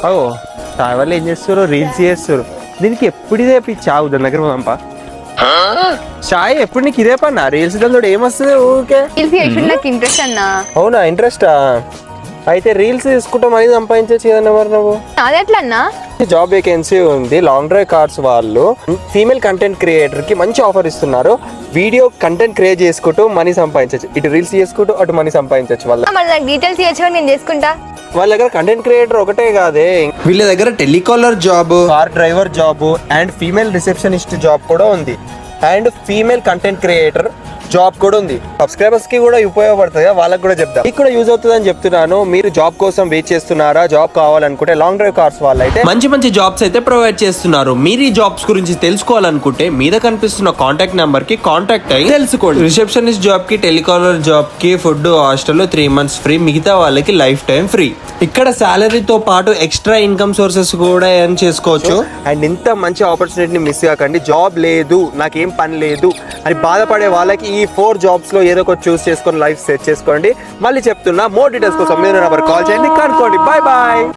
ఓ చాయ్ వాళ్ళు ఏం చేస్తారు, రీల్స్ చేస్తారు. దీనికి ఎప్పుడు ఇదే చావు దాని దగ్గర పోదాంపా. చాయ్ ఎప్పుడు నీకు ఇదే పన్నా? రీల్స్ దాని ఏమొస్తుంది ఊరికే? నాకు ఇంట్రెస్ట్ అన్నా. అవునా, ఇంట్రెస్టా? అయితే రీల్స్ తీసుకుంటా మనీ సంపాదించచ్చు కదన్నా మరి నువ్వు. అది ఎట్లా అన్నా? జాబ్ వేకెన్సీ ఉంది. లాంగ్ డ్రైవ్ కార్స్ వాళ్ళు ఫీమేల్ కంటెంట్ క్రియేటర్ కి మంచి ఆఫర్ ఇస్తున్నారు. వీడియో కంటెంట్ క్రియేట్ చేసుకుంటూ మనీ సంపాదించచ్చు. ఇటు రీల్స్ చేసుకుంటూ అటు మనీ సంపాదించచ్చు. వాళ్ళ డీటెయిల్స్ ఇవ్వచ్చు, నేను చేసుకుంటా. వాళ్ళ దగ్గర కంటెంట్ క్రియేటర్ ఒకటే కాదే, వీళ్ళ దగ్గర telecaller job, car driver job and female receptionist job కూడా ఉంది. And female content creator job కూడా ఉంది. సబ్స్క్రైబర్స్ కి కూడా ఉపయోగపడుతుంది, వాళ్ళకి కూడా చెప్తాం. మీకు కూడా యూజ్ అవుతుంది అని చెప్తున్నాను. మీరు జాబ్ కోసం వెయిట్ చేస్తున్నారా? జాబ్ కావాలనుకుంటే లాంగ్ డ్రైవ్ కార్స్ వాళ్ళు అయితే మంచి మంచి జాబ్స్ అయితే ప్రొవైడ్ చేస్తున్నారు. మీరు ఈ జాబ్స్ గురించి తెలుసుకోవాలనుకుంటే మీద కనిపిస్తున్న కాంటాక్ట్ నెంబర్ కి కాంటాక్ట్ అయ్యి తెలుసుకోండి. రిసెప్షనిస్ట్ జాబ్ కి, టెలికాలర్ జాబ్ కి ఫుడ్ హాస్టల్ 3 months ఫ్రీ, మిగతా వాళ్ళకి లైఫ్ టైం ఫ్రీ. ఇక్కడ సాలరీతో పాటు ఎక్స్ట్రా ఇన్కమ్ సోర్సెస్ కూడా ఎర్న్ చేసుకోవచ్చు. అండ్ ఇంత మంచి ఆపర్చునిటీని మిస్ కాకండి. జాబ్ లేదు, నాకేం పని లేదు అని బాధపడే వాళ్ళకి ఈ 4 jobs లో ఏదో ఒకటి చూస్ చేసుకొని లైఫ్ సెట్ చేసుకోండి. మళ్ళీ చెప్తున్నా, మోర్ డీటెయిల్స్ కోసం మీరు నెంబర్ కాల్ చేయండి, కనుక్కోండి. Bye bye.